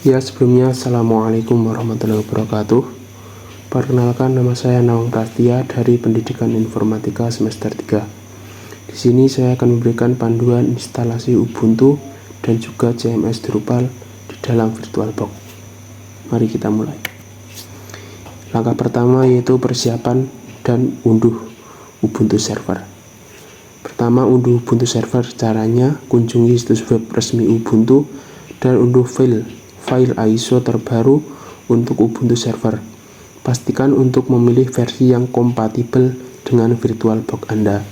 Ya, sebelumnya Assalamualaikum warahmatullahi wabarakatuh. Perkenalkan, nama saya Nawang Prastia dari Pendidikan Informatika semester 3. Di sini saya akan memberikan panduan instalasi Ubuntu dan juga CMS Drupal di dalam VirtualBox. Mari kita mulai. Langkah pertama yaitu persiapan dan unduh Ubuntu server. Pertama, unduh Ubuntu server. Caranya, kunjungi situs web resmi Ubuntu dan unduh file ISO terbaru untuk Ubuntu server. Pastikan untuk memilih versi yang kompatibel dengan VirtualBox Anda.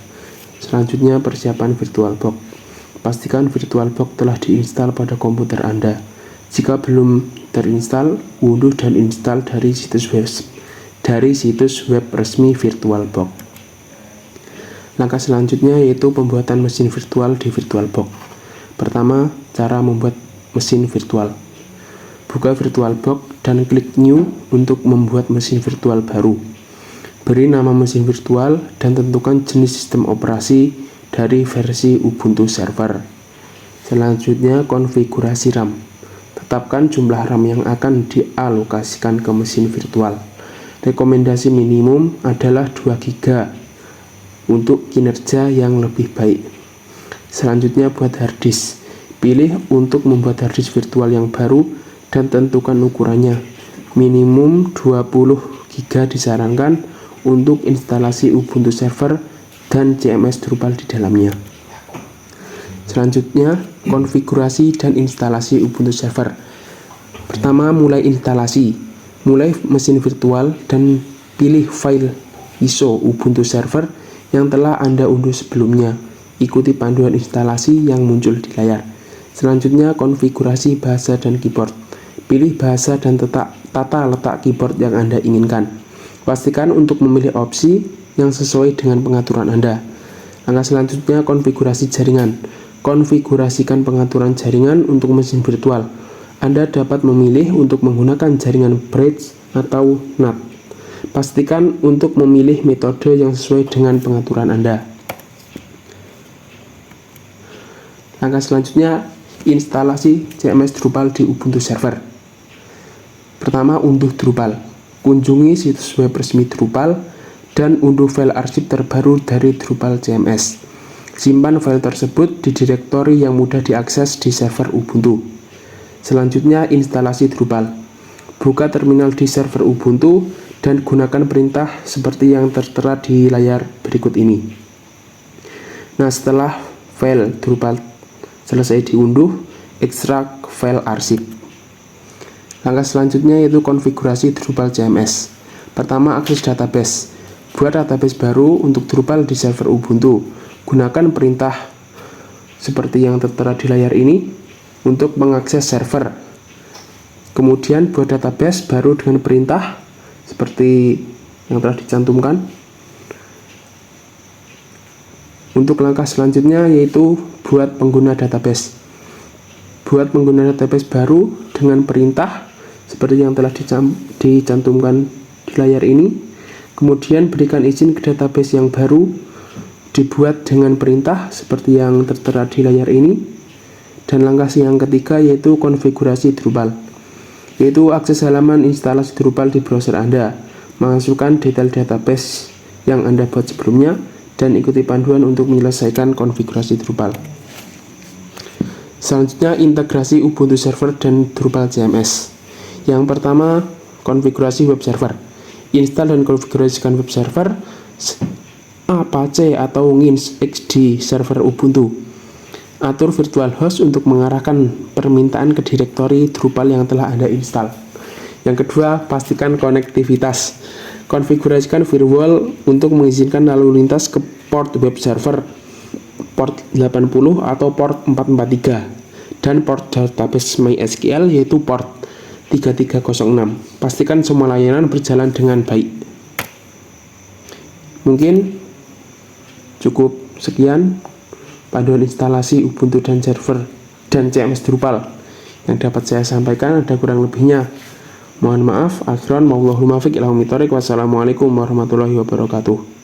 Selanjutnya, persiapan VirtualBox. Pastikan VirtualBox telah diinstal pada komputer Anda. Jika belum terinstall, unduh dan install dari situs web resmi VirtualBox. Langkah selanjutnya yaitu pembuatan mesin virtual di VirtualBox. Pertama, cara membuat mesin virtual. Buka VirtualBox dan klik New untuk membuat mesin virtual baru. Beri nama mesin virtual dan tentukan jenis sistem operasi dari versi Ubuntu server. Selanjutnya, konfigurasi RAM. Tetapkan jumlah RAM yang akan dialokasikan ke mesin virtual. Rekomendasi minimum adalah 2 GB untuk kinerja yang lebih baik. Selanjutnya, buat harddisk. Pilih untuk membuat harddisk virtual yang baru dan tentukan ukurannya. Minimum 20 GB disarankan untuk instalasi Ubuntu server dan CMS Drupal di dalamnya. Selanjutnya, konfigurasi dan instalasi Ubuntu server. Pertama, mulai instalasi. Mulai mesin virtual dan pilih file ISO Ubuntu server yang telah Anda unduh sebelumnya. Ikuti panduan instalasi yang muncul di layar. Selanjutnya, konfigurasi bahasa dan keyboard. Pilih bahasa dan tata letak keyboard yang Anda inginkan. Pastikan untuk memilih opsi yang sesuai dengan pengaturan Anda. Langkah selanjutnya, konfigurasi jaringan. Konfigurasikan pengaturan jaringan untuk mesin virtual. Anda dapat memilih untuk menggunakan jaringan bridge atau NAT. Pastikan untuk memilih metode yang sesuai dengan pengaturan Anda. Langkah selanjutnya, instalasi CMS Drupal di Ubuntu server. Pertama, unduh Drupal. Kunjungi situs web resmi Drupal dan unduh file arsip terbaru dari Drupal CMS. Simpan file tersebut di direktori yang mudah diakses di server Ubuntu. Selanjutnya, instalasi Drupal. Buka terminal di server Ubuntu dan gunakan perintah seperti yang tertera di layar berikut ini. Nah, setelah file Drupal selesai diunduh, ekstrak file arsip. Langkah selanjutnya yaitu konfigurasi Drupal CMS. Pertama, akses database. Buat database baru untuk Drupal di server Ubuntu. Gunakan perintah seperti yang tertera di layar ini untuk mengakses server. Kemudian buat database baru dengan perintah seperti yang telah dicantumkan. Untuk langkah selanjutnya yaitu buat pengguna database. Buat pengguna database baru dengan perintah seperti yang telah dicantumkan di layar ini. Kemudian berikan izin ke database yang baru, dibuat dengan perintah seperti yang tertera di layar ini. Dan langkah yang ketiga yaitu konfigurasi Drupal, yaitu akses halaman instalasi Drupal di browser Anda. Masukkan detail database yang Anda buat sebelumnya dan ikuti panduan untuk menyelesaikan konfigurasi Drupal. Selanjutnya, integrasi Ubuntu server dan Drupal CMS. Yang pertama, konfigurasi web server. Install dan konfigurasikan web server Apache atau NginxX di server Ubuntu. Atur virtual host untuk mengarahkan permintaan ke direktori Drupal yang telah Anda install. Yang kedua, pastikan konektivitas. Konfigurasikan firewall untuk mengizinkan lalu lintas ke port web server port 80 atau port 443 dan port database MySQL yaitu port 3306. Pastikan semua layanan berjalan dengan baik. Mungkin cukup sekian panduan instalasi Ubuntu dan server dan CMS Drupal yang dapat saya sampaikan. Ada kurang lebihnya, mohon maaf. Akhirun, wassalamualaikum warahmatullahi wabarakatuh.